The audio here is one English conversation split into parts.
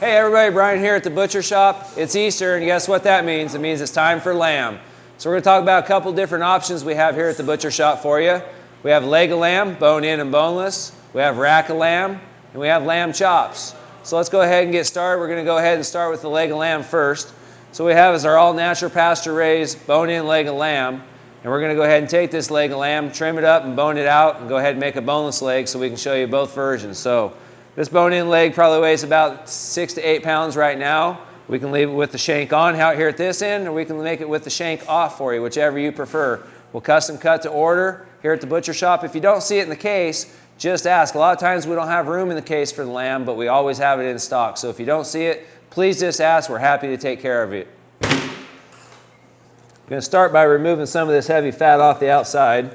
Hey everybody, Brian here at the butcher shop. It's Easter, and guess what that means? It means it's time for lamb. So we're going to talk about a couple different options we have here at the butcher shop for you. We have leg of lamb, bone-in and boneless. We have rack of lamb, and we have lamb chops. So let's go ahead and get started. We're going to go ahead and start with the leg of lamb first. So what we have is our all-natural pasture-raised bone-in leg of lamb. And we're going to go ahead and take this leg of lamb, trim it up and bone it out, and go ahead and make a boneless leg so we can show you both versions. So this bone-in leg probably weighs about 6 to 8 pounds right now. We can leave it with the shank on out here at this end, or we can make it with the shank off for you, whichever you prefer. We'll custom cut to order here at the butcher shop. If you don't see it in the case, just ask. A lot of times we don't have room in the case for the lamb, but we always have it in stock. So if you don't see it, please just ask. We're happy to take care of it. I'm going to start by removing some of this heavy fat off the outside.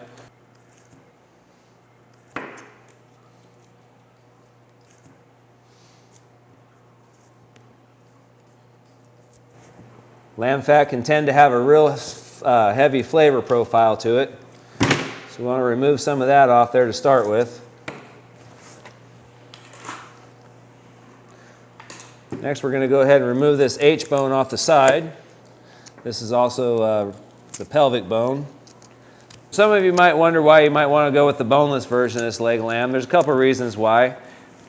Lamb fat can tend to have a real heavy flavor profile to it. So we want to remove some of that off there to start with. Next we're going to go ahead and remove this H-bone off the side. This is also the pelvic bone. Some of you might wonder why you might want to go with the boneless version of this leg of lamb. There's a couple of reasons why.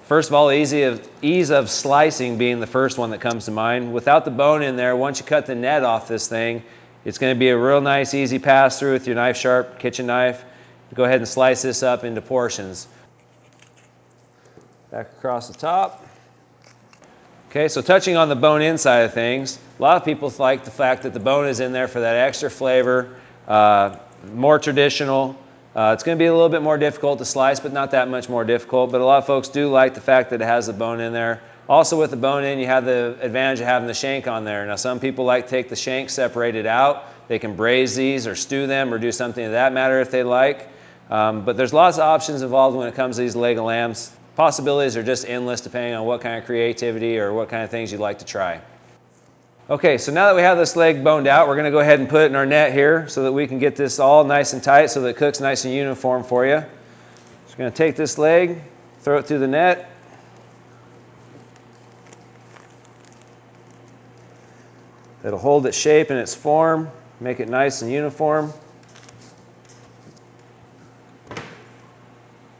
First of all, ease of slicing being the first one that comes to mind. Without the bone in there, once you cut the neck off this thing, it's going to be a real nice, easy pass through with your knife sharp kitchen knife. Go ahead and slice this up into portions. Back across the top. Okay, so touching on the bone inside of things, a lot of people like the fact that the bone is in there for that extra flavor, more traditional. It's going to be a little bit more difficult to slice, but not that much more difficult. But a lot of folks do like the fact that it has the bone in there. Also with the bone in, you have the advantage of having the shank on there. Now some people like to take the shank separated out. They can braise these or stew them or do something of that matter if they like. But there's lots of options involved when it comes to these leg of lambs. Possibilities are just endless depending on what kind of creativity or what kind of things you'd like to try. Okay, so now that we have this leg boned out, we're going to go ahead and put it in our net here so that we can get this all nice and tight so that it cooks nice and uniform for you. Just going to take this leg, throw it through the net. It'll hold its shape and its form, make it nice and uniform.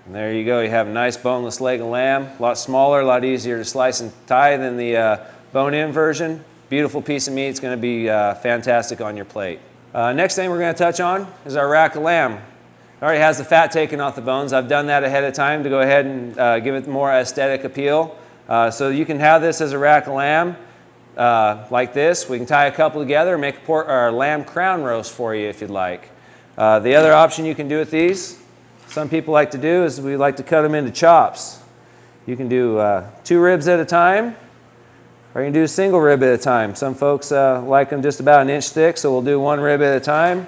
And there you go, you have a nice boneless leg of lamb, a lot smaller, a lot easier to slice and tie than the bone-in version. Beautiful piece of meat. It's going to be fantastic on your plate. Next thing we're going to touch on is our rack of lamb. It already has the fat taken off the bones. I've done that ahead of time to go ahead and give it more aesthetic appeal. So you can have this as a rack of lamb like this. We can tie a couple together and make a lamb crown roast for you if you'd like. The other option you can do with these, some people like to do, is we like to cut them into chops. You can do 2 ribs at a time, or you can do a single rib at a time. Some folks like them just about 1 inch thick, so we'll do 1 rib at a time.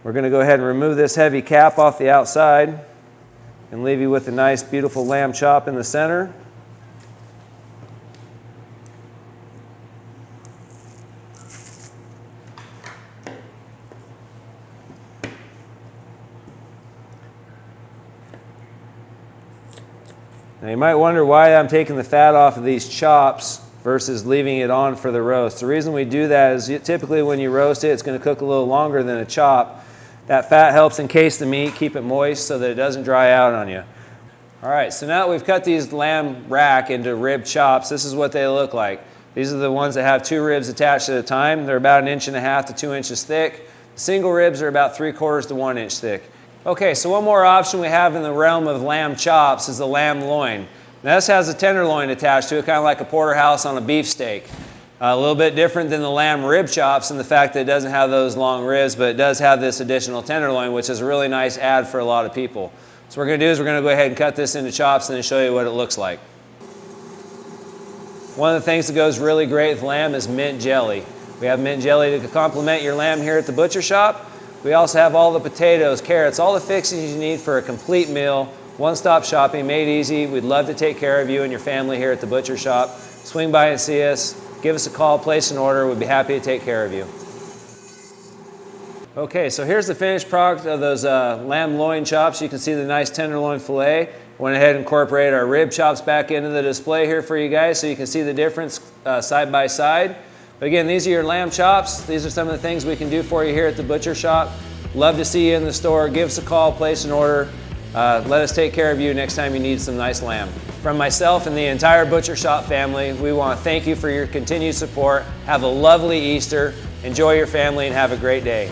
We're going to go ahead and remove this heavy cap off the outside and leave you with a nice, beautiful lamb chop in the center. Now you might wonder why I'm taking the fat off of these chops versus leaving it on for the roast. The reason we do that is typically when you roast it, it's going to cook a little longer than a chop. That fat helps encase the meat, keep it moist so that it doesn't dry out on you. All right, so now that we've cut these lamb rack into rib chops, this is what they look like. These are the ones that have 2 ribs attached at a time. They're about 1.5 inches to 2 inches thick. Single ribs are about 3/4 to 1 inch thick. Okay, so one more option we have in the realm of lamb chops is the lamb loin. Now this has a tenderloin attached to it, kind of like a porterhouse on a beefsteak. A little bit different than the lamb rib chops in the fact that it doesn't have those long ribs, but it does have this additional tenderloin, which is a really nice add for a lot of people. So what we're going to do is we're going to go ahead and cut this into chops and then show you what it looks like. One of the things that goes really great with lamb is mint jelly. We have mint jelly to complement your lamb here at the butcher shop. We also have all the potatoes, carrots, all the fixings you need for a complete meal. One-stop shopping, made easy. We'd love to take care of you and your family here at the butcher shop. Swing by and see us. Give us a call, place an order. We'd be happy to take care of you. Okay, so here's the finished product of those lamb loin chops. You can see the nice tenderloin fillet. Went ahead and incorporated our rib chops back into the display here for you guys so you can see the difference side by side. But again, these are your lamb chops. These are some of the things we can do for you here at the butcher shop. Love to see you in the store. Give us a call, place an order. Let us take care of you next time you need some nice lamb. From myself and the entire Butcher Shop family, we want to thank you for your continued support. Have a lovely Easter. Enjoy your family and have a great day.